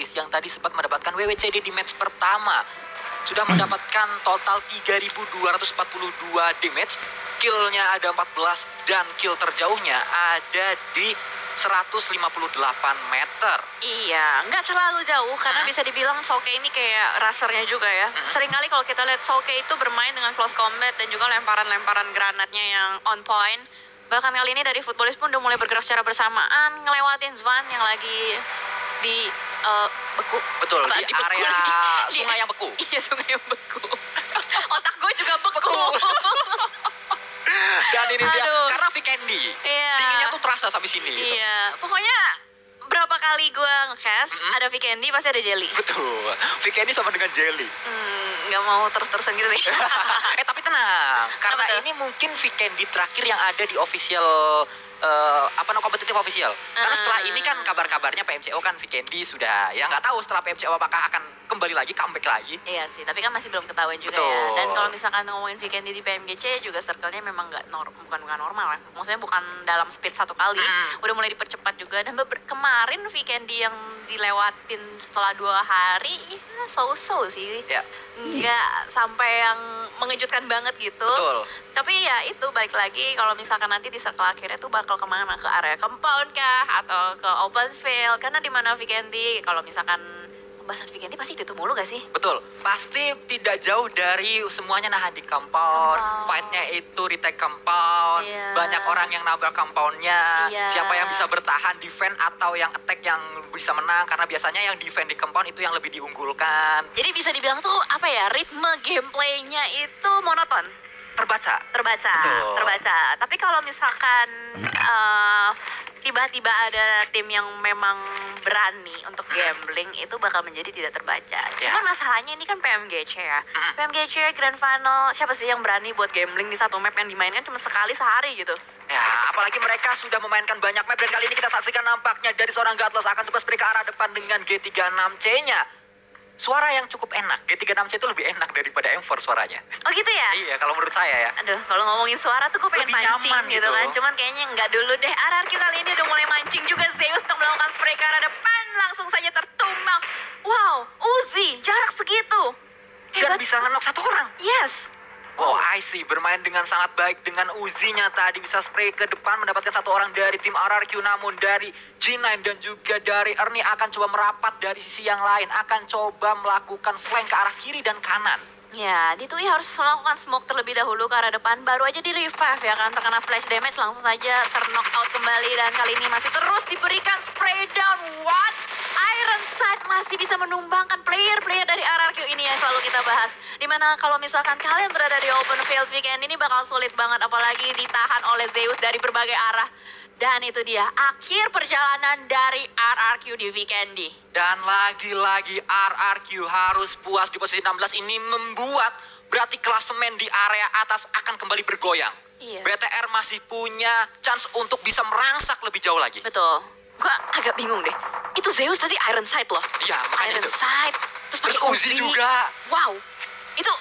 Footballis yang tadi sempat mendapatkan WWCD di match pertama. Sudah mendapatkan total 3.242 damage. Kill-nya ada 14 dan kill terjauhnya ada di 158 meter. Iya, nggak terlalu jauh karena bisa dibilang Soulke ini kayak rasernya juga ya. Seringkali kalau kita lihat Soulke itu bermain dengan close combat dan juga lemparan-lemparan granatnya yang on point. Bahkan kali ini dari Footballis pun udah mulai bergerak secara bersamaan, ngelewatin Zwan yang lagi di beku. Betul, di beku? area sungai yang beku. Iya, sungai yang beku. Otak gue juga beku. Dan ini dia, Aduh. karena Vikendi, Iya. dinginnya tuh terasa sampai sini. Gitu. Iya, pokoknya berapa kali gue nge-cast, ada Vikendi pasti ada Jelly. Betul, Vikendi sama dengan Jelly. Nggak mau terus-terusan gitu sih. Tapi tenang, karena tuh? ini mungkin Vikendi terakhir yang ada di official kompetitif official. Karena setelah ini kan kabar-kabarnya PMCO kan Vikendi sudah, ya nggak tahu setelah PMCO apakah akan kembali lagi, comeback lagi. Iya sih, tapi kan masih belum ketahuan juga Betul. ya. Dan kalau misalkan ngomongin Vikendi di PMGC juga circle-nya memang bukan normal ya. Maksudnya bukan dalam speed satu kali, udah mulai dipercepat juga. Dan kemarin Vikendi yang dilewatin setelah 2 hari, ya so-so sih. Ya. Nggak sampai yang mengejutkan banget gitu. Betul. Tapi ya itu balik lagi kalau misalkan nanti di circle akhirnya tuh bakal kemana, ke area compound kah atau ke open field, karena di mana Vikendi kalau misalkan pembahasan Vikendi pasti itu mulu gak sih? Betul, pasti tidak jauh dari semuanya nahan di compound. Fight-nya itu retake compound. Iya. Banyak orang yang nabrak compound-nya. Iya. Siapa yang bisa bertahan defend atau yang attack yang bisa menang. Karena biasanya yang defend di compound itu yang lebih diunggulkan. Jadi bisa dibilang tuh apa ya, ritme gameplaynya itu monoton, Terbaca. Betul. terbaca. Tapi kalau misalkan tiba-tiba ada tim yang memang berani untuk gambling, itu bakal menjadi tidak terbaca. Cuman masalahnya ini kan PMGC ya. PMGC Grand Final, siapa sih yang berani buat gambling di satu map yang dimainkan cuma sekali sehari gitu? Ya, apalagi mereka sudah memainkan banyak map. Dan kali ini kita saksikan nampaknya dari seorang Godless akan coba spray ke arah depan dengan G36C-nya. Suara yang cukup enak. G36C itu lebih enak daripada M4 suaranya. Oh gitu ya? Iya, kalau menurut saya ya. Aduh, kalau ngomongin suara tuh gue pengen Lebih mancing nyaman gitu gitu. kan. Cuman kayaknya nggak dulu deh. RRQ kali ini udah mulai mancing juga Zeus untuk melakukan spray ke arah depan. Langsung saja tertumbang. Wow, Uzi, jarak segitu. Dan bisa ngenok 1 orang. Yes. Oh, I see. Bermain dengan sangat baik dengan Uzi-nya tadi. Bisa spray ke depan mendapatkan 1 orang dari tim RRQ. Namun dari G9 dan juga dari Ernie akan coba merapat dari sisi yang lain. Akan coba melakukan flank ke arah kiri dan kanan. Ya, Ditui harus melakukan smoke terlebih dahulu ke arah depan. Baru aja di revive ya kan, terkena splash damage langsung saja terknock out kembali. Dan kali ini masih terus diberikan spray down. What? Iron Sight masih bisa menumbangkan player-player dari RRQ ini yang selalu kita bahas. Dimana kalau misalkan kalian berada di open field weekend ini bakal sulit banget, apalagi ditahan oleh Zeus dari berbagai arah. Dan itu dia akhir perjalanan dari RRQ di Vikendi. Dan lagi-lagi RRQ harus puas di posisi 16 ini membuat berarti klasemen di area atas akan kembali bergoyang. Iya. BTR masih punya chance untuk bisa merangsak lebih jauh lagi. Betul. Gua agak bingung deh. Itu Zeus tadi Iron Sight loh. Iya, makanya Iron itu. Sight. Terus pakai Uzi juga. Wow. Itu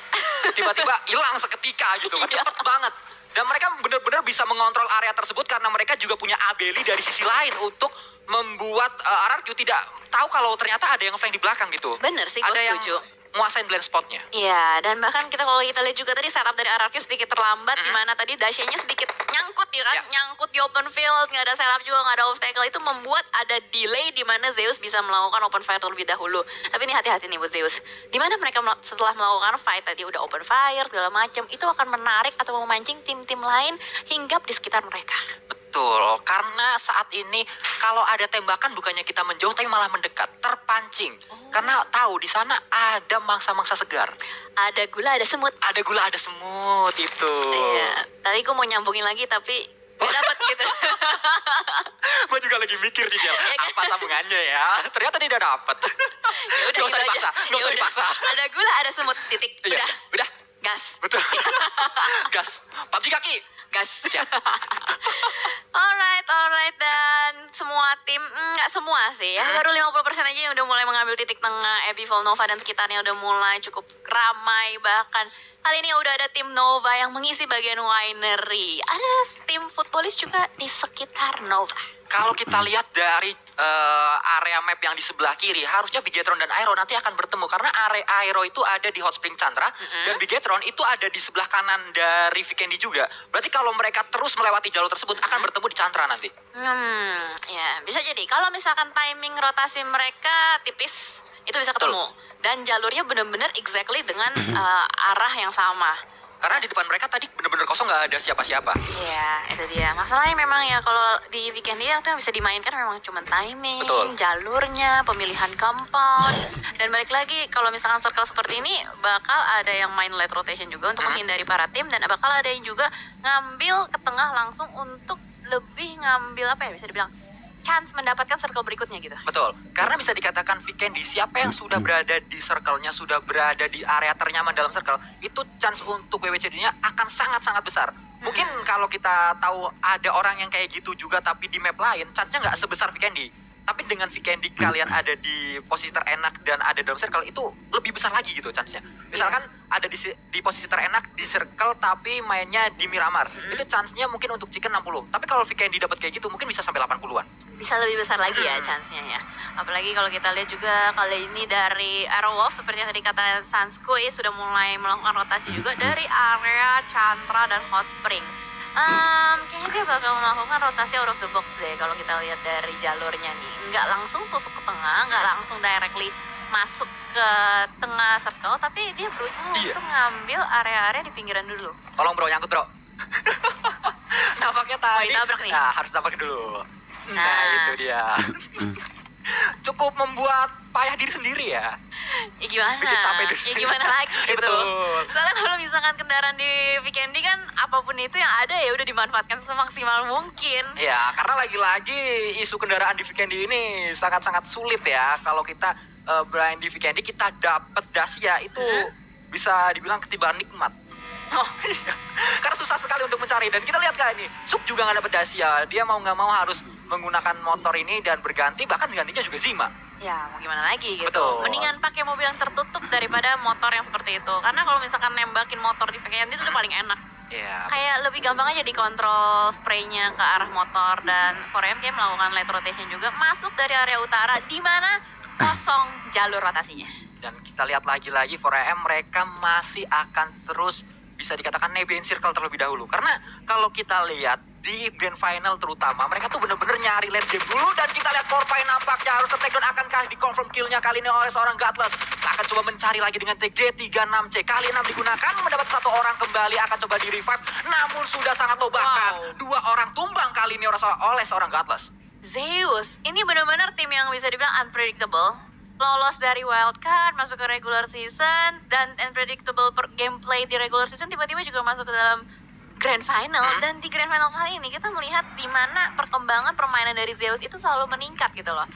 Tiba-tiba hilang seketika gitu kan. Iya. Cepet banget. Dan mereka benar-benar bisa mengontrol area tersebut karena mereka juga punya Abeli dari sisi lain untuk membuat RRQ tidak tahu kalau ternyata ada yang flank di belakang gitu. bener sih, gue Ada yang setuju. nguasain blind spotnya. Iya, dan bahkan kalau kita lihat juga tadi setup dari RRQ sedikit terlambat, di mana tadi Dasha-nya sedikit nyangkut ya kan, Ya. nyangkut di open field, nggak ada setup juga, nggak ada obstacle, itu membuat ada delay di mana Zeus bisa melakukan open fire terlebih dahulu. Tapi ini hati-hati nih buat Zeus. Di mana mereka setelah melakukan fight tadi udah open fire segala macam, itu akan menarik atau memancing tim-tim lain hinggap di sekitar mereka. Betul, karena saat ini kalau ada tembakan bukannya kita menjauh tapi malah mendekat, terpancing. Karena tahu di sana ada mangsa-mangsa segar. Ada gula, ada semut. Ada gula, ada semut itu. Iya, tadi gue mau nyambungin lagi tapi gak dapet gitu. Gue juga lagi mikir sih, Jel. Iya kan? Apa sambungannya ya? Ternyata tidak dapet. Ya udah Gak usah gitu dipaksa, aja. gak usah Ya udah. dipaksa. Ada gula, ada semut, titik. Iya, udah. Gas. Betul. Gas. PUBG kaki. Gas. Siap. Alright, dan semua tim, nggak semua sih ya, baru 50% aja yang udah mulai mengambil titik tengah. Abby, Volnova dan sekitarnya udah mulai cukup ramai. Bahkan kali ini udah ada tim Nova yang mengisi bagian winery. Ada tim Footballis juga di sekitar Nova. Kalau kita lihat dari area map yang di sebelah kiri, harusnya Bigetron dan Aero nanti akan bertemu. Karena area Aero itu ada di Hot Spring Chandra, dan Bigetron itu ada di sebelah kanan dari Vikendi juga. Berarti kalau mereka terus melewati jalur tersebut, akan bertemu di Chandra nanti. Ya bisa jadi. Kalau misalkan timing rotasi mereka tipis, itu bisa ketemu. Dan jalurnya benar-benar exactly dengan arah yang sama. Karena di depan mereka tadi bener-bener kosong, nggak ada siapa-siapa. Iya, itu dia. Masalahnya memang ya kalau di weekend ini yang bisa dimainkan memang cuma timing, jalurnya, pemilihan compound. Dan balik lagi, kalau misalkan circle seperti ini, bakal ada yang main late rotation juga untuk menghindari para tim. Dan bakal ada yang juga ngambil ke tengah langsung untuk lebih ngambil, apa ya, bisa dibilang chance mendapatkan circle berikutnya gitu. Betul, karena bisa dikatakan Vikendi, siapa yang sudah berada di circle-nya, sudah berada di area ternyaman dalam circle, itu chance untuk WWCD-nya akan sangat-sangat besar. Mungkin kalau kita tahu ada orang yang kayak gitu juga tapi di map lain, chance-nya nggak sebesar Vikendi. Tapi dengan Vikendi kalian ada di posisi terenak dan ada dalam circle, itu lebih besar lagi gitu chance-nya. Misalkan ada di posisi terenak di circle tapi mainnya di Miramar, itu chance-nya mungkin untuk Chicken 60. Tapi kalau Vikendi dapat kayak gitu mungkin bisa sampai 80-an. Bisa lebih besar lagi ya chance-nya ya. Apalagi kalau kita lihat juga kali ini dari Aerowolf seperti yang tadi kata Sanskui sudah mulai melakukan rotasi juga dari area Chandra dan Hot Spring. Kayaknya dia bakal melakukan rotasi out of the box deh kalau kita lihat dari jalurnya nih. Nggak langsung tusuk ke tengah, nggak langsung directly masuk ke tengah circle, tapi dia berusaha untuk ngambil area-area di pinggiran dulu. Tolong bro, nyangkut bro. Nampaknya tadi ditabrak nih. Nah, harus tabrak dulu. Nah, itu dia. Cukup membuat payah diri sendiri ya. Ya gimana? Bikin capek diri Ya gimana lagi gitu. Betul. Soalnya kalau misalkan kendaraan di Vikendi kan apapun itu yang ada ya udah dimanfaatkan semaksimal mungkin. Ya, karena lagi-lagi isu kendaraan di Vikendi ini sangat-sangat sulit ya. Kalau kita bermain di Vikendi, kita dapat Dacia itu bisa dibilang ketiban nikmat. Oh iya, karena susah sekali untuk mencari. Dan kita lihat kali ini, Suk juga nggak dapet Dacia. Dia mau nggak mau harus menggunakan motor ini dan berganti, bahkan gantinya juga Zima. Ya mau gimana lagi gitu. Betul. Mendingan pakai mobil yang tertutup daripada motor yang seperti itu. Karena kalau misalkan nembakin motor di Vikendi itu udah paling enak. Iya. Kayak lebih gampang aja dikontrol spraynya ke arah motor. Dan 4M kayak melakukan light rotation juga masuk dari area utara di mana kosong jalur rotasinya. Dan kita lihat lagi-lagi 4AM mereka masih akan terus bisa dikatakan nebein circle terlebih dahulu. Karena kalau kita lihat di grand final terutama, mereka tuh bener-bener nyari late game dulu. Dan kita lihat Porpine nampaknya harus take-down. Akankah di confirm killnya kali ini oleh seorang Godless? Akan coba mencari lagi dengan TG36C. Kali 6 digunakan, mendapat satu orang kembali, akan coba di revive. Namun sudah sangat low, bahkan dua orang tumbang kali ini oleh seorang Godless. Zeus, ini benar-benar tim yang bisa dibilang unpredictable. Lolos dari wildcard, masuk ke regular season, dan unpredictable gameplay di regular season tiba-tiba juga masuk ke dalam grand final. Dan di grand final kali ini kita melihat di mana perkembangan permainan dari Zeus itu selalu meningkat gitu loh.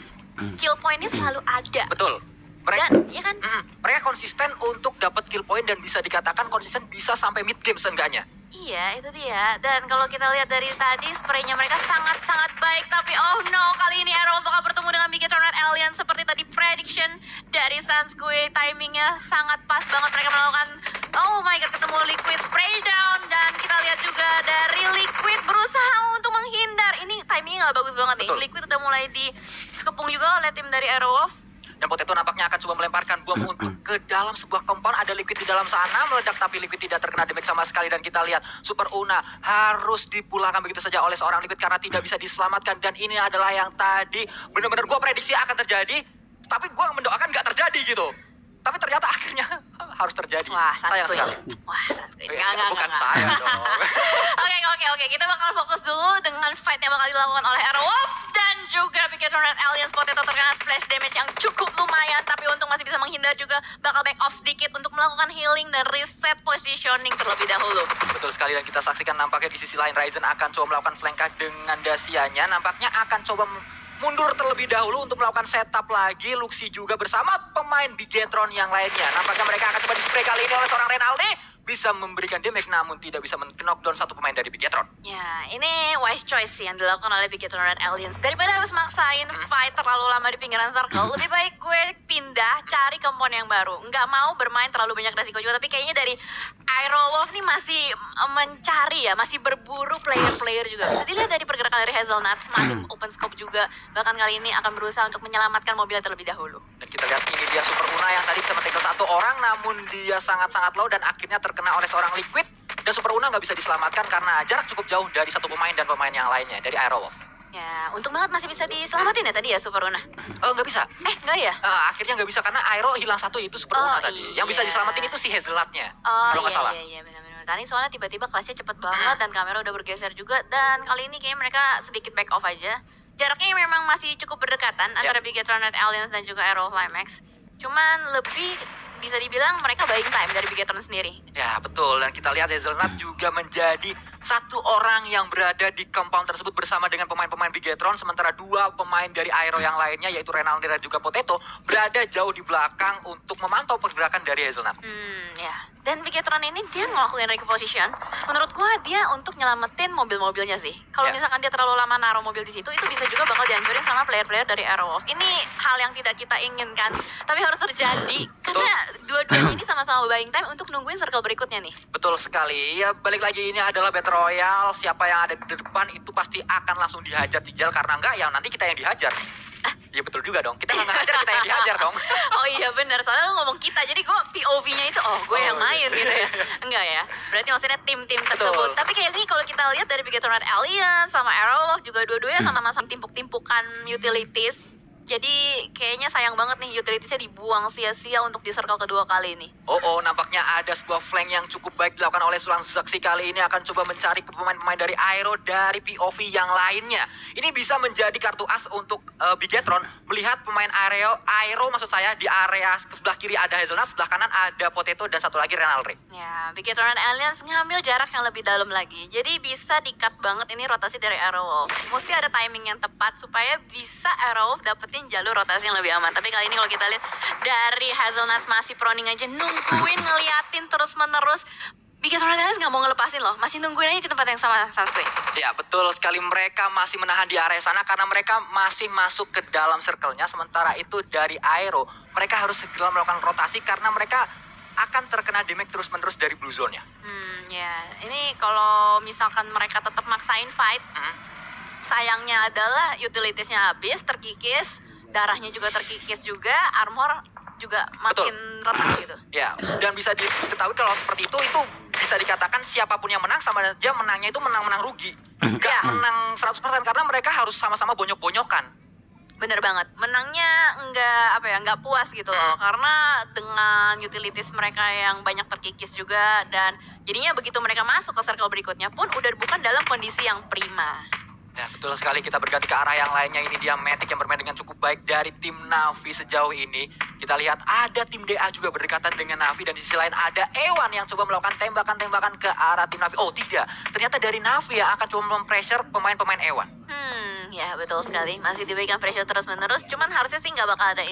Kill point-nya selalu ada. Betul. Mereka, dan, ya kan? Mereka konsisten untuk dapat kill point dan bisa dikatakan konsisten bisa sampai mid game seenggaknya. Iya, itu dia. Dan kalau kita lihat dari tadi, spraynya mereka sangat-sangat baik. Tapi oh no, kali ini Arrow bakal bertemu dengan Bigetron Red Alliance. Seperti tadi prediction dari Sanskui, timingnya sangat pas banget. Mereka melakukan, oh my god, ketemu Liquid spray down. Dan kita lihat juga dari Liquid berusaha untuk menghindar. Ini timingnya nggak bagus banget nih. Liquid udah mulai dikepung juga oleh tim dari Aerowolf. Dan Potato nampaknya akan coba melemparkan bom untuk ke dalam sebuah compound. Ada Liquid di dalam sana, meledak tapi Liquid tidak terkena damage sama sekali. Dan kita lihat Super Una harus dipulangkan begitu saja oleh seorang Liquid karena tidak bisa diselamatkan. Dan ini adalah yang tadi benar-benar gue prediksi akan terjadi, tapi gue mendoakan nggak terjadi gitu. Tapi ternyata akhirnya harus terjadi. Wah, sayang sekali. Wah, Sanskui. Bukan saya dong. Oke. Kita bakal fokus dulu dengan fight yang bakal dilakukan oleh Aerowolf dan juga Bigetron Red Alliance. Potato terkena splash damage yang cukup lumayan, tapi untung masih bisa menghindar juga. Bakal back off sedikit untuk melakukan healing dan reset positioning terlebih dahulu. Betul sekali, dan kita saksikan nampaknya di sisi lain Ryzen akan coba melakukan flank dengan Dacia-nya. Nampaknya akan coba mundur terlebih dahulu untuk melakukan setup lagi. Luxi juga bersama pemain Bigetron yang lainnya. Nampaknya mereka akan coba di-spray kali ini oleh seorang Renaldi. Bisa memberikan damage namun tidak bisa men-knockdown satu pemain dari Bigetron. Ya, ini wise choice sih yang dilakukan oleh Bigetron Red Alliance. Daripada harus maksain fight terlalu lama di pinggiran circle, lebih baik gue pindah cari kompon yang baru. Nggak mau bermain terlalu banyak resiko juga. Tapi kayaknya dari Aerowolf nih masih mencari ya, masih berburu player-player juga. Bisa dilihat dari pergerakan dari Hazelnuts, masih open scope juga. Bahkan kali ini akan berusaha untuk menyelamatkan mobilnya terlebih dahulu. Dan kita lihat ini dia Super Una yang tadi bisa men-tackle satu orang, namun dia sangat-sangat low dan akhirnya terkena oleh seorang Liquid. Dan Super Una nggak bisa diselamatkan karena jarak cukup jauh dari satu pemain dan pemain yang lainnya, dari Aerowolf. Ya, untung banget masih bisa diselamatin ya tadi ya Super Una. Nggak bisa. Nggak ya? Akhirnya nggak bisa karena Aero hilang satu, itu Super Una tadi. Yang bisa Iya. diselamatin itu si Hazelnutnya. Oh kalau nggak salah. iya benar-benar. Tadi soalnya tiba-tiba kelasnya cepet banget dan kamera udah bergeser juga, dan kali ini kayaknya mereka sedikit back off aja. Jaraknya memang masih cukup berdekatan antara Bigetron Red Alliance dan juga Aero Climax. Cuman lebih bisa dibilang mereka buying time dari Bigetron sendiri. Ya betul, dan kita lihat Hazelnut juga menjadi satu orang yang berada di compound tersebut bersama dengan pemain-pemain Bigetron, sementara dua pemain dari Aero yang lainnya yaitu Renaldi dan juga Potato berada jauh di belakang untuk memantau pergerakan dari Hazelnut. Ya. Dan Bigetron ini dia ngelakuin reposition. Menurut gua dia untuk nyelamatin mobil-mobilnya sih. Kalau misalkan dia terlalu lama naruh mobil di situ, itu bisa juga bakal dihancurin sama player-player dari Aerowolf. Ini hal yang tidak kita inginkan, tapi harus terjadi karena dua-duanya ini sama-sama buying time untuk nungguin circle berikutnya nih. Betul sekali, ya balik lagi ini adalah Battle Royale, siapa yang ada di depan itu pasti akan langsung dihajar Cijal, karena enggak ya nanti kita yang dihajar. Iya betul juga dong, kita nggak ngajar, kita yang dihajar dong. Oh iya benar, soalnya lu ngomong kita, jadi gue POV-nya itu gue yang main gitu ya. Enggak ya, berarti maksudnya tim-tim tersebut. Tapi kayak ini kalau kita lihat dari Bigetron Red Alliance sama Aerowolf juga dua-duanya sama-sama timpuk-timpukan utilities. Jadi kayaknya sayang banget nih utilitiesnya dibuang sia-sia untuk di circle kedua kali ini. Nampaknya ada sebuah flank yang cukup baik dilakukan oleh Sulang Zaxi kali ini, akan coba mencari pemain-pemain dari Aero dari POV yang lainnya. Ini bisa menjadi kartu as untuk Bigetron melihat pemain Aero maksud saya di area sebelah kiri ada Hazelnut, sebelah kanan ada Potato dan satu lagi Renaldi. Ya, Bigetron Alliance ngambil jarak yang lebih dalam lagi. Jadi bisa di-cut banget ini rotasi dari Aerowolf. Mesti ada timing yang tepat supaya bisa Aerowolf dapetin jalur rotasi yang lebih aman. Tapi kali ini kalau kita lihat dari Hazelnuts masih proning aja, nungguin, ngeliatin terus-menerus. Bigetron Alliance nggak mau ngelepasin loh, masih nungguin aja di tempat yang sama, Sanskrit. Ya betul sekali, mereka masih menahan di area sana karena mereka masih masuk ke dalam circle-nya. Sementara itu dari Aero, mereka harus segera melakukan rotasi karena mereka akan terkena damage terus-menerus dari blue zone-nya. Ya, ini kalau misalkan mereka tetap maksain fight, sayangnya adalah utilitiesnya habis, terkikis, darahnya juga terkikis juga, armor juga makin retak gitu. Ya, dan bisa diketahui kalau seperti itu bisa dikatakan siapapun yang menang sama aja menangnya itu menang-menang rugi. Gak menang 100% karena mereka harus sama-sama bonyok-bonyokan. Bener banget, menangnya nggak puas gitu loh, karena dengan utilities mereka yang banyak terkikis juga, dan jadinya begitu mereka masuk ke circle berikutnya pun udah bukan dalam kondisi yang prima. Ya betul sekali, kita berganti ke arah yang lainnya. Ini dia Matic yang bermain dengan cukup baik dari tim Navi sejauh ini. Kita lihat ada tim DA juga berdekatan dengan Navi, dan di sisi lain ada Ewan yang coba melakukan tembakan-tembakan ke arah tim Navi. Oh tidak, ternyata dari Navi yang akan coba mempressure pemain-pemain Ewan. Ya betul sekali, masih diberikan pressure terus-menerus. Cuman harusnya sih nggak bakal ada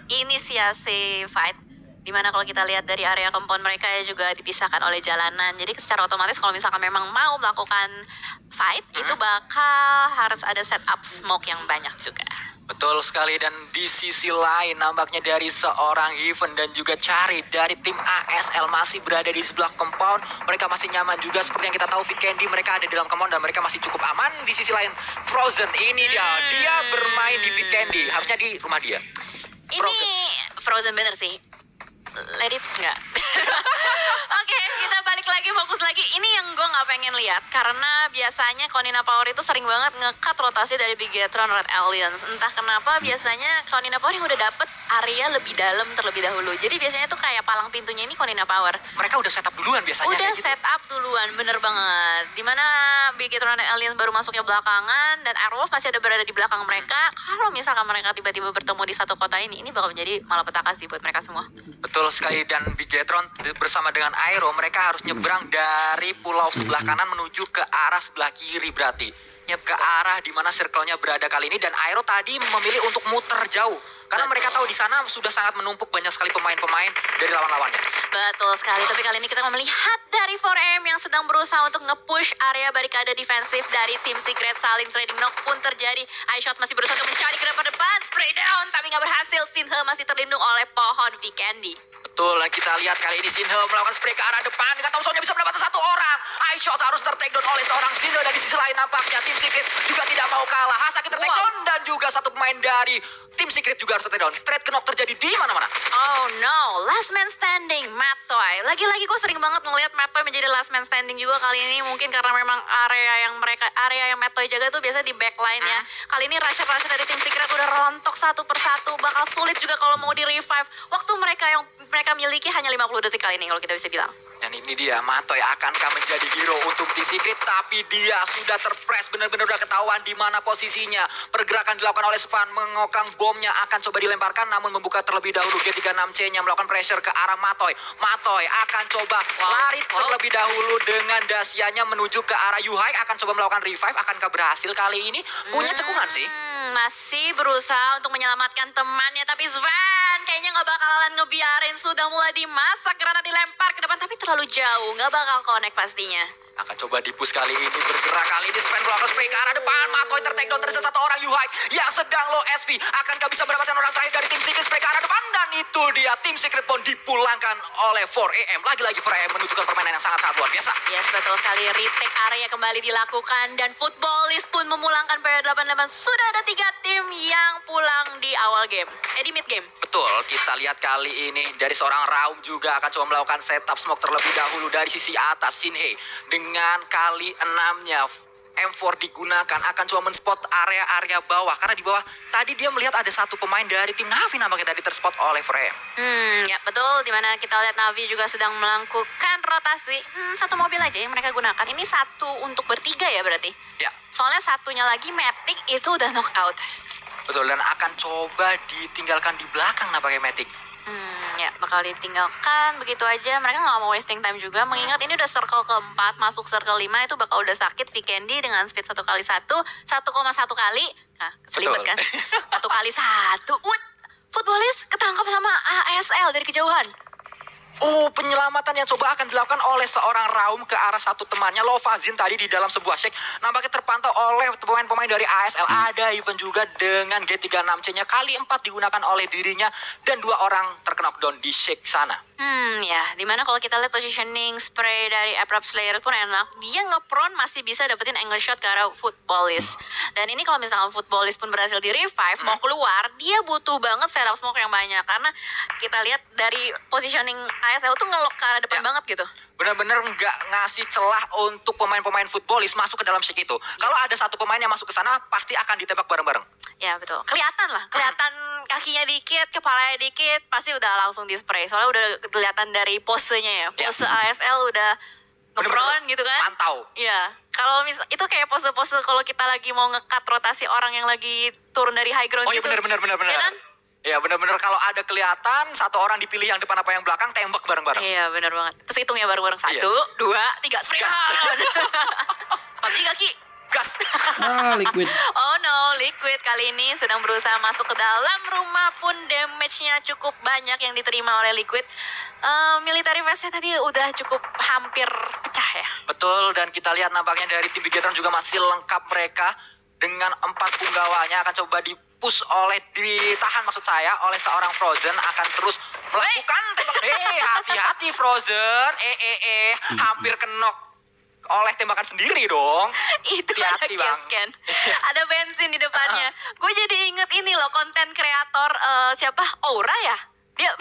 inisiasi fight. Dimana kalau kita lihat dari area compound mereka ya juga dipisahkan oleh jalanan. Jadi secara otomatis kalau misalkan memang mau melakukan fight, itu bakal harus ada setup smoke yang banyak juga. Betul sekali, dan di sisi lain nampaknya dari seorang Heaven dan juga Cari dari tim ASL masih berada di sebelah compound. Mereka masih nyaman juga, seperti yang kita tahu Vikendi mereka ada di dalam compound dan mereka masih cukup aman. Di sisi lain Frozen ini dia bermain di Vikendi, harusnya di rumah dia. Ini Frozen bener sih. Let it nggak? Oke, kita balik lagi, fokus lagi. Ini yang gue nggak pengen lihat, karena biasanya Konina Power itu sering banget nge-cut rotasi dari Bigetron Red Alliance. Entah kenapa biasanya Konina Power yang udah dapet area lebih dalam terlebih dahulu. Jadi biasanya tuh kayak palang pintunya ini Konina Power. Mereka udah setup duluan biasanya. Udah gitu. setup duluan, bener banget. Dimana Bigetron Red Alliance baru masuknya belakangan, dan Aerowolf masih ada berada di belakang mereka. Kalau misalkan mereka tiba-tiba bertemu di satu kota ini bakal menjadi malapetaka sih buat mereka semua. Betul sekali, dan Bigetron bersama dengan Aero mereka harus nyebrang dari pulau sebelah kanan menuju ke arah sebelah kiri, berarti ke arah dimana circle-nya berada kali ini. Dan Aero tadi memilih untuk muter jauh Karena mereka tahu di sana sudah sangat menumpuk banyak sekali pemain-pemain dari lawan-lawannya. Betul sekali, tapi kali ini kita melihat dari 4AM yang sedang berusaha untuk nge-push area barikade defensif dari tim Secret. Saling trading knock pun terjadi. iShot masih berusaha untuk mencari ke depan, spray down, tapi nggak berhasil. Sinhe masih terlindung oleh pohon Vikendi. Betul, dan kita lihat kali ini Sinhe melakukan spray ke arah depan dengan Thompsonnya bisa mendapatkan satu orang. iShot harus ter-takedown oleh seorang Sinhe, dan di sisi lain nampaknya tim Secret juga tidak mau kalah. Hasaki ter-takedown dan juga satu pemain dari tim Secret juga harus ter-takedown. Trade knock terjadi di mana-mana. Oh no, last man standing, Mattoy. Lagi-lagi gue sering banget ngelihat Mattoy menjadi last man standing juga kali ini. Mungkin karena memang area yang Mattoy jaga tuh biasa di backline ya. Kali ini rusher-rusher dari tim Secret udah rontok satu persatu. Bakal sulit juga kalau mau di-revive. Waktu mereka miliki hanya 50 detik kali ini kalau kita bisa bilang. Dan ini dia, Mattoy akankah menjadi hero untuk tim Secret? Tapi dia sudah terpress, benar-benar udah ketahuan di mana posisinya. Pergerakan dilakukan oleh Svan, mengokang bomnya akan coba dilemparkan, namun membuka terlebih dahulu G36C-nya melakukan pressure ke arah Mattoy. Mattoy akan coba lari terlebih dahulu dengan dasianya menuju ke arah Yuhai, akan coba melakukan revive. Akankah berhasil kali ini? Punya cekungan sih. Masih berusaha untuk menyelamatkan temannya, tapi Svan kayaknya nggak bakalan ngebiarin. Sudah mulai dimasak, granat dilempar ke depan, tapi terlalu jauh, nggak bakal connect pastinya. Akan coba dipus kali ini, bergerak kali ini. Sven melakukan spray ke arah depan. Mattoy ter-takedown dari satu orang Yuhai yang sedang low SV. Akankah bisa mendapatkan orang terakhir dari tim Secret? Spray ke arah depan, dan itu dia, tim Secret pun dipulangkan oleh 4AM. Lagi-lagi 4AM menunjukkan permainan yang sangat-sangat luar biasa. Yes, betul sekali. Retake area kembali dilakukan dan Footballist pun memulangkan PW88. Sudah ada 3 tim yang pulang di awal game. Di mid game. Betul, kita lihat kali ini dari seorang Raum juga akan coba melakukan setup smoke terlebih dahulu dari sisi atas. Sinhe dengan kali 6-nya M4 digunakan, akan coba men-spot area-area bawah. Karena di bawah tadi dia melihat ada satu pemain dari tim Navi nampaknya tadi terspot oleh 4AM. Ya betul, dimana kita lihat Navi juga sedang melakukan rotasi. Satu mobil aja yang mereka gunakan. Ini satu untuk bertiga ya berarti? Ya. Soalnya satunya lagi Matic itu udah knockout. Betul, dan akan coba ditinggalkan di belakang nampaknya Matic. Ya bakal ditinggalkan begitu aja. Mereka nggak mau wasting time juga, mengingat ini udah circle keempat, masuk circle 5 itu bakal udah sakit. Vikendi dengan speed 1 kali 1, 1,1 kali. Nah, keselibet kan? 1 kali 1. Footballist ketangkap sama ASL dari kejauhan. Oh, penyelamatan yang coba akan dilakukan oleh seorang Raum ke arah satu temannya, Lovazin tadi di dalam sebuah shake. Nampaknya terpantau oleh pemain-pemain dari ASL. Ada even juga dengan G36C-nya. Kali 4 digunakan oleh dirinya dan 2 orang terknockdown di shake sana. Ya, dimana kalau kita lihat positioning spray dari Abrupt Slayer pun enak. Dia nge-prone masih bisa dapetin angle shot ke arah Footballist. Dan ini kalau misalkan Footballist pun berhasil di revive, mau keluar, dia butuh banget setup smoke yang banyak. Karena kita lihat dari positioning ASL tuh ngelok ke arah depan banget gitu. Benar-benar nggak ngasih celah untuk pemain-pemain Footballist masuk ke dalam shake itu. Kalau ada satu pemain yang masuk ke sana, pasti akan ditembak bareng-bareng. Ya betul, kelihatan lah, kelihatan kakinya dikit, kepalanya dikit, pasti udah langsung di spray. Soalnya udah kelihatan dari posenya ya, pose ASL udah nge-prone gitu kan. Mantau. Iya, kalau itu kayak pose-pose kalau kita lagi mau nge-cut rotasi orang yang lagi turun dari high ground gitu. Oh iya benar. Ya kan? Ya benar-benar kalau ada kelihatan satu orang dipilih yang depan apa yang belakang, tembak bareng-bareng. Iya benar banget. Terus hitungnya bareng-bareng 1, 2, 3, spray. PUBG gak Ki? Gas. Liquid. Oh no, Liquid kali ini sedang berusaha masuk ke dalam rumah pun damage-nya cukup banyak yang diterima oleh Liquid. Military vest-nya tadi udah cukup hampir pecah ya. Betul, dan kita lihat nampaknya dari tim Bigetron juga masih lengkap mereka. Dengan 4 punggawanya akan coba ditahan maksud saya oleh seorang Frozen, akan terus melakukan tembak. Hati-hati Frozen. Hampir kenok oleh tembakan sendiri dong. Itu hati-hati ada Gasken. Ada bensin di depannya. Gue jadi inget ini loh, konten kreator siapa? Aura ya? Dia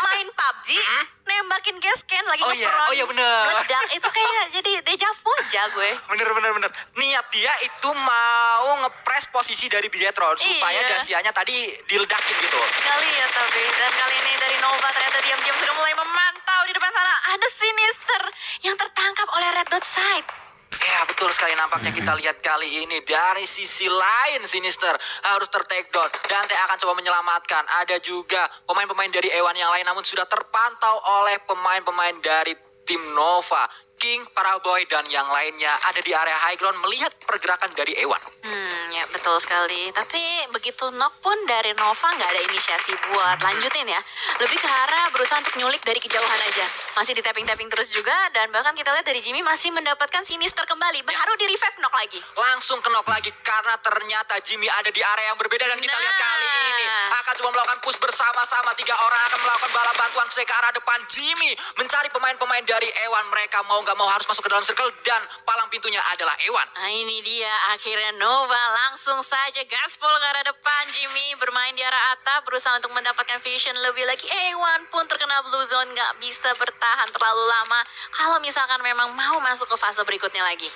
main PUBG, nembakin Gasken lagi nge-prone. Oh iya bener. Meledak, itu kayak jadi deja vu aja gue. Bener. Niat dia itu mau ngepres posisi dari Bigetron supaya dasianya tadi diledakin gitu. Sekali ya tapi. Dan kali ini dari Nova ternyata diam-diam sudah mulai memantau di depan sana. Ada Sinister yang tertangkap oleh Red Dot Sight. Ya betul sekali, nampaknya kita lihat kali ini dari sisi lain Sinister harus ter-takedown. Dante akan coba menyelamatkan. Ada juga pemain-pemain dari Ewan yang lain namun sudah terpantau oleh pemain-pemain dari tim Nova. King, Paraboy, dan yang lainnya ada di area high ground melihat pergerakan dari Ewan. Ya betul sekali. Tapi begitu knock pun dari Nova nggak ada inisiasi buat lanjutin ya. Lebih ke arah berusaha untuk nyulik dari kejauhan aja. Masih di tapping-tapping terus juga, dan bahkan kita lihat dari Jimmy masih mendapatkan Sinister kembali. Baru di revive knock lagi. Langsung ke knock lagi karena ternyata Jimmy ada di area yang berbeda, dan kita lihat kali ini akan coba melakukan push bersama-sama. 3 orang akan melakukan bala bantuan ke arah depan. Jimmy mencari pemain-pemain dari Ewan. Mereka mau nggak mau harus masuk ke dalam circle, dan palang pintunya adalah Ewan. Nah ini dia akhirnya Nova langsung saja gaspol ke arah depan. Jimmy bermain di arah atap berusaha untuk mendapatkan vision lebih lagi. Ewan pun terkena blue zone, nggak bisa bertahan terlalu lama kalau misalkan memang mau masuk ke fase berikutnya lagi.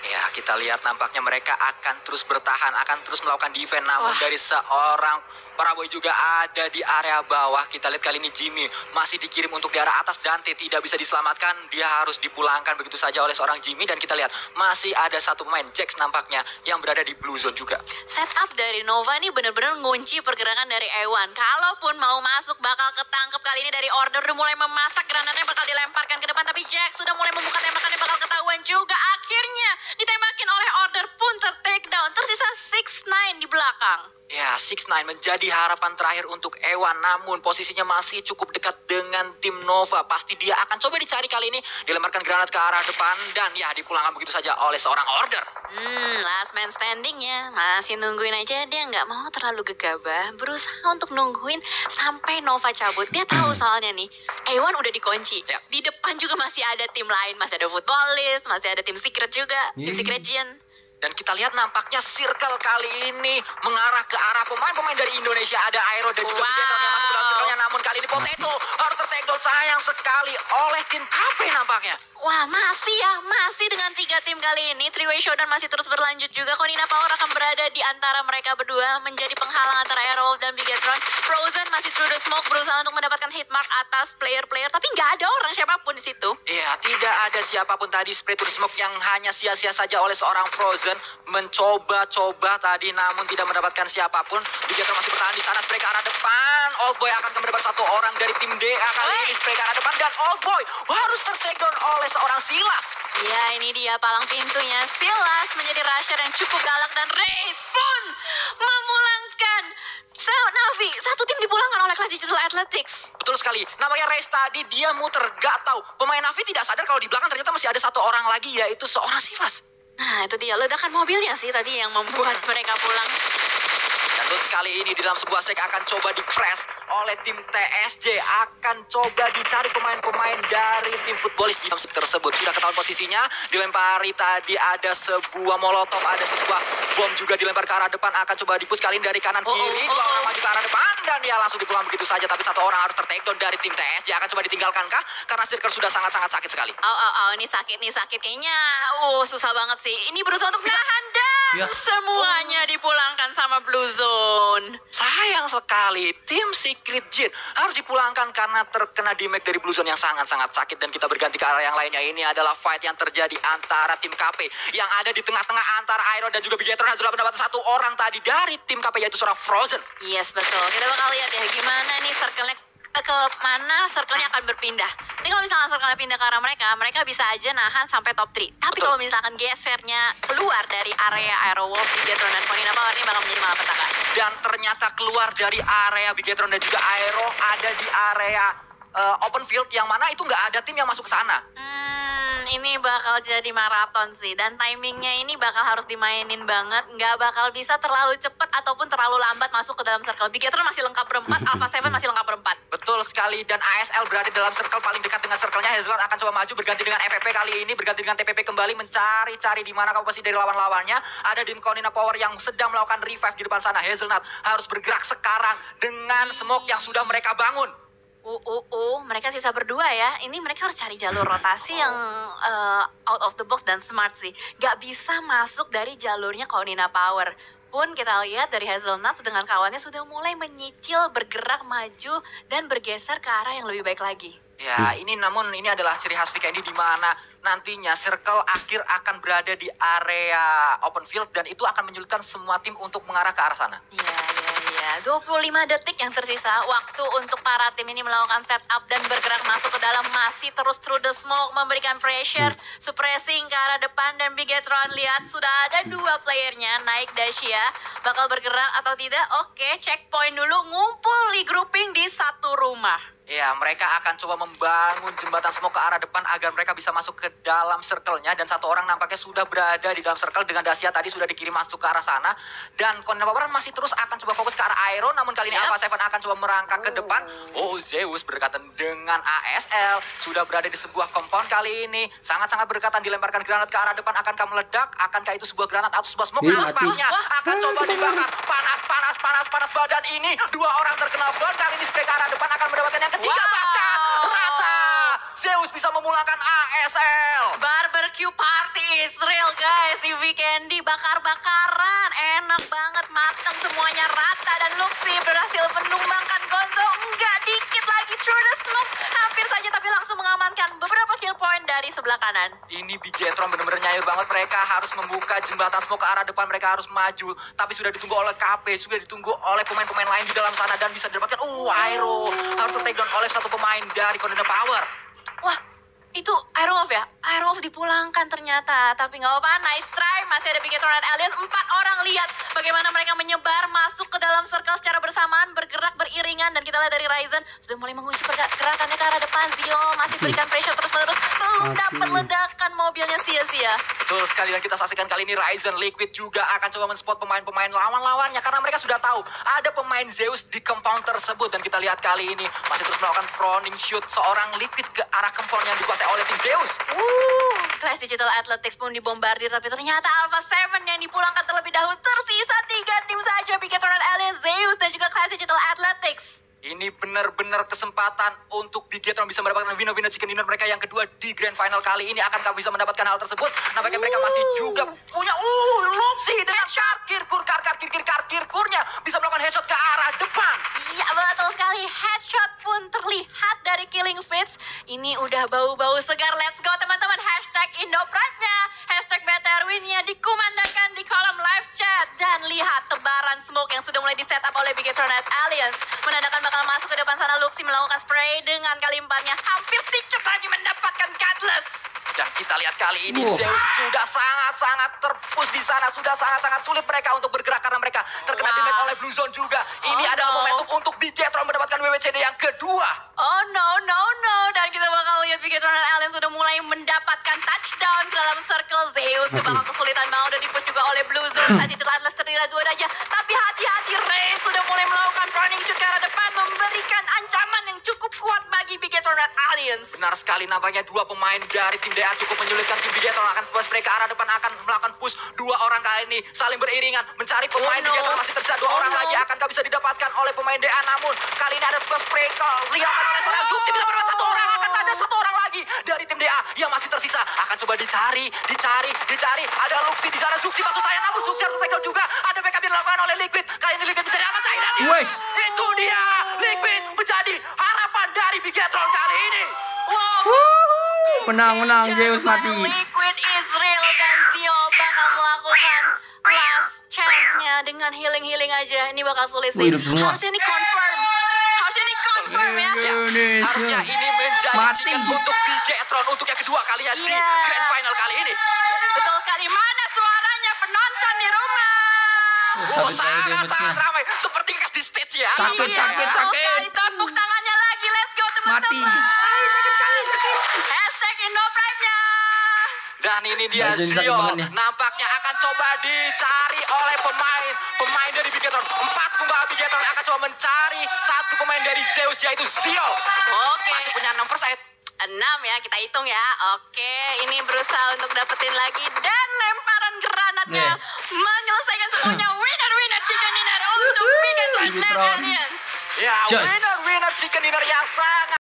Ya, kita lihat nampaknya mereka akan terus bertahan, akan terus melakukan defense. Namun dari seorang Paraboy juga ada di area bawah. Kita lihat kali ini Jimmy masih dikirim untuk di arah atas. Dante tidak bisa diselamatkan. Dia harus dipulangkan begitu saja oleh seorang Jimmy. Dan kita lihat masih ada satu pemain, Jax nampaknya, yang berada di blue zone juga. Setup dari Nova ini benar-benar ngunci pergerakan dari Ewan. Kalaupun mau masuk bakal ketangkep kali ini dari Order. Udah mulai memasak, granatnya bakal dilemparkan ke depan. Tapi Jax sudah mulai membuka tembakannya, bakal ketahuan juga. Akhirnya ditembakin oleh Order pun ter-takedown. Tersisa 6ix9ine di belakang. Ya, 6ix9ine menjadi harapan terakhir untuk Ewan. Namun posisinya masih cukup dekat dengan tim Nova. Pasti dia akan coba dicari kali ini. Dilemparkan granat ke arah depan. Dan ya dipulangkan begitu saja oleh seorang Order. Last man standing ya. Masih nungguin aja. Dia nggak mau terlalu gegabah. Berusaha untuk nungguin sampai Nova cabut. Dia tahu soalnya nih, Ewan udah dikunci. Ya. Di depan juga masih ada tim lain. Masih ada Footballist. Masih ada tim Secret juga. Tim Secret Gen. Dan kita lihat nampaknya circle kali ini mengarah ke arah pemain-pemain dari Indonesia. Ada Aero dan juga Bigetron yang masuk ke dalam circle-nya. Namun kali ini Potato harus ter-takedown sayang sekali oleh tim KP nampaknya. Wah, masih dengan 3 tim kali ini. Three-way showdown masih terus berlanjut juga. Konina Power akan berada di antara mereka berdua, menjadi penghalang antara Aerowolf dan Bigetron. Frozen masih through the smoke, berusaha untuk mendapatkan hit mark atas player-player, tapi nggak ada orang siapapun di situ. Iya, tidak ada siapapun tadi. Spray to the smoke yang hanya sia-sia saja oleh seorang Frozen. Mencoba-coba tadi, namun tidak mendapatkan siapapun. Bigetron masih bertahan di sana. Spray ke arah depan. Oldboy akan mendapat 1 orang dari tim DA kali ini. Spray ke arah depan, dan Oldboy harus ter-takedown oleh seorang Silas. Ya, ini dia palang pintunya. Silas menjadi rusher yang cukup galak, dan Raze pun memulangkan Navi. 1 tim dipulangkan oleh kelas Digital Athletics. Betul sekali. Namanya Race tadi dia muter, gak tahu. Pemain Navi tidak sadar kalau di belakang ternyata masih ada 1 orang lagi, yaitu seorang Silas. Nah, itu dia ledakan mobilnya sih tadi yang membuat mereka pulang. Dan Lutz kali ini di dalam sebuah sek akan coba di-press oleh tim TSJ. Akan coba dicari pemain-pemain dari tim Footballist di dalam sek tersebut. Sudah ketahuan posisinya, dilempari tadi ada sebuah molotov, ada sebuah bom juga dilempar ke arah depan. Akan coba di-push kali ini dari kanan kiri. 2 orang maju ke arah depan, dan dia langsung dipulang begitu saja. Tapi 1 orang harus ter-takedown dari tim TSJ. Akan coba ditinggalkankah? Karena circle sudah sangat-sangat sakit sekali. Ini sakit kayaknya. Susah banget sih. Ini berusaha untuk nahan, dan semuanya dipulangkan sama Blue Zone. Sayang sekali, tim Secret Gen harus dipulangkan karena terkena damage dari Blue Zone yang sangat-sangat sakit. Dan kita berganti ke arah yang lainnya. Ini adalah fight yang terjadi antara tim KP yang ada di tengah-tengah antara Aero dan juga Bigetron. Sudah mendapat 1 orang tadi dari tim KP, yaitu seorang Frozen. Yes, betul. Kita bakal lihat ya gimana nih circle-nya, ke mana circle-nya akan berpindah. Ini kalau misalkan circle-nya pindah ke arah mereka bisa aja nahan sampai top 3. Tapi kalau misalkan gesernya keluar dari area Aerowolf, Bigetron, dan Konina Power, ini bakal menjadi malapetaka. Dan ternyata keluar dari area Bigetron dan juga Aero ada di area open field, yang mana itu nggak ada tim yang masuk ke sana. Ini bakal jadi maraton sih, dan timingnya ini bakal harus dimainin banget. Nggak bakal bisa terlalu cepat ataupun terlalu lambat masuk ke dalam circle. Bigetron masih lengkap berempat, Alpha 7 masih lengkap berempat. Betul sekali, dan ASL berada dalam circle paling dekat dengan circle-nya. Hazelnut akan coba maju berganti dengan FFP kali ini, berganti dengan TPP kembali, mencari-cari di mana komposisi dari lawan-lawannya. Ada tim Konina Power yang sedang melakukan revive di depan sana. Hazelnut harus bergerak sekarang dengan smoke yang sudah mereka bangun. Mereka sisa berdua ya. Ini mereka harus cari jalur rotasi yang out of the box dan smart sih. Gak bisa masuk dari jalurnya Konina Power. Pun kita lihat dari Hazelnuts dengan kawannya sudah mulai menyicil, bergerak maju, dan bergeser ke arah yang lebih baik lagi. Ya, namun ini adalah ciri khas VKND di mana nantinya circle akhir akan berada di area open field dan itu akan menyulitkan semua tim untuk mengarah ke arah sana. Iya. 25 detik yang tersisa. Waktu untuk para tim ini melakukan setup dan bergerak masuk ke dalam. Masih terus through the smoke memberikan pressure. Suppressing ke arah depan dan Bigetron lihat sudah ada 2 playernya. Naik Dacia. Bakal bergerak atau tidak? Oke, checkpoint dulu. Ngumpul regrouping di satu rumah. Ya, mereka akan coba membangun jembatan smoke ke arah depan agar mereka bisa masuk ke dalam circle-nya. Dan satu orang nampaknya sudah berada di dalam circle dengan Dacia tadi sudah dikirim masuk ke arah sana. Dan Conan Power masih terus akan coba fokus ke arah Iron. Namun kali ini Alpha 7 akan coba merangkak ke depan. Oh, Zeus berdekatan dengan ASL. Sudah berada di sebuah compound kali ini. Sangat-sangat berdekatan dilemparkan granat ke arah depan. Akankah meledak? Akankah itu sebuah granat atau sebuah smoke? Nampaknya akan coba dibakar. Panas badan ini. 2 orang terkena burn. Kali ini spray ke arah depan akan mendapatkan yang ketiga bahkan rata. Zeus bisa memulangkan ASL. Barbecue party Israel guys. TV Candy bakar-bakaran. Enak banget, matang semuanya rata. Dan Luxi berhasil menumbangkan Gonzo. Enggak, dikit lagi through the smoke. Hampir saja tapi langsung mengamankan beberapa kill point dari sebelah kanan. Ini Bigetron bener-bener nyayur banget. Mereka harus membuka jembatan smoke ke arah depan. Mereka harus maju. Tapi sudah ditunggu oleh KP. Sudah ditunggu oleh pemain-pemain lain di dalam sana. Dan bisa didapatkan Aero. Harus take down oleh satu pemain dari Conan Power. Wah, itu Aerolf ya? Aerolf dipulangkan ternyata. Tapi nggak apa-apa, nice try. Masih ada Bigetron dan Aliens. 4 orang lihat bagaimana mereka menyebar masuk ke dalam circle secara bersamaan. Bergerak beriringan. Dan kita lihat dari Ryzen sudah mulai mengunci pergerakannya ke arah depan. Zio masih berikan pressure terus-menerus. Dapat ledakan mobilnya sia-sia. Betul sekali, dan kita saksikan kali ini Ryzen Liquid juga akan coba men-spot pemain-pemain lawan-lawannya. Karena mereka sudah tahu ada pemain Zeus di compound tersebut. Dan kita lihat kali ini masih terus melakukan proning shoot seorang Liquid ke arah compound yang dikuasai oleh tim Zeus. Clash Digital Athletics pun dibombardir, tapi ternyata Alpha 7 yang dipulangkan terlebih dahulu. Tersisa 3 tim saja, Bigetron dan Alien, Zeus dan juga Clash Digital Athletics. Ini benar-benar kesempatan untuk Bigetron bisa mendapatkan winner chicken dinner mereka yang kedua di grand final kali ini. Akankah bisa mendapatkan hal tersebut? Nampaknya mereka masih juga punya Luxi dengan karkirkurnya bisa melakukan headshot ke arah depan. Iya, betul sekali. Headshot pun terlihat dari Killing Fits. Ini udah bau-bau segar. Let's go teman-teman. Hashtag Indopratnya, hashtag BTRWinnya dikumandangkan di kolom live chat. Dan lihat tebaran smoke yang sudah mulai di setup oleh Bigetron dan Alliance. Menandakan bakal masuk ke depan sana. Luxi melakukan spray dengan kali 4-nya. Hampir sedikit lagi mendapatkan Godless. Dan kita lihat kali ini Zeus sudah sangat-sangat terpush di sana. Sudah sangat-sangat sulit mereka untuk bergerak karena mereka terkena damage oleh Blue Zone juga. Ini adalah momentum untuk Bigetron mendapatkan WWCD yang kedua. Oh no. Dan kita bakal lihat Bigetron dan Alien sudah mulai mendapatkan touchdown ke dalam circle. Zeus bakal kesulitan banget, udah dipush juga oleh Blue Zone. Saat itu Atlas terlihat 2 aja. Tapi hati-hati, Ray sudah mulai melakukan running shoot ke arah depan. Memberikan ancaman yang cukup kuat bagi Bigetron dan Aliens. Benar sekali, nampaknya 2 pemain dari tim DA cukup menyulitkan tim Bigetron. Akan push mereka ke arah depan, akan melakukan push. 2 orang kali ini saling beriringan mencari pemain Bigetron. Masih tersisa 2 orang lagi. Akankah bisa didapatkan oleh pemain DA? Namun kali ini ada sebuah spray dilakukan oleh seorang Luxi. Bisa mendapatkan 1 orang. Akan ada 1 orang lagi dari tim DA yang masih tersisa. Akan coba dicari. Ada Luxi di sana. Luxi maksud saya, namun Luxi harus take down juga. Ada backup yang dilakukan oleh Liquid. Kali ini Liquid bisa diaman cairan. Itu dia, Liquid menjadi harapan dari Bigetron kali ini. Menang Zeus mati. Liquid Israel dan Zio bakal melakukan last chance-nya dengan healing aja. Ini bakal sulit sih. Harusnya ini confirm ya. Harusnya ini menjadi chicken untuk Bigetron untuk yang kedua kalinya di grand final kali ini. Betul sekali. Mana suaranya penonton di rumah? Sangat ramai. Seperti kas di stage ya. Sakit. Tepuk tangannya lagi. Let's go teman-teman. Sakit. Hashtag Indopratnya. Dan ini dia Zio. Nampaknya akan coba dicari oleh pemain dari Bigetron. 4 pembawa Bigetron akan coba mencari 1 pemain dari Zeus, yaitu Zio. Oke. Masih punya 6 first aid. 6 ya, kita hitung ya. Oke, ini berusaha untuk dapetin lagi. Dan lemparan granatnya menyelesaikan semuanya. Winner chicken dinner untuk Bigetron dan Aliens. Ya, winner chicken dinner yang sangat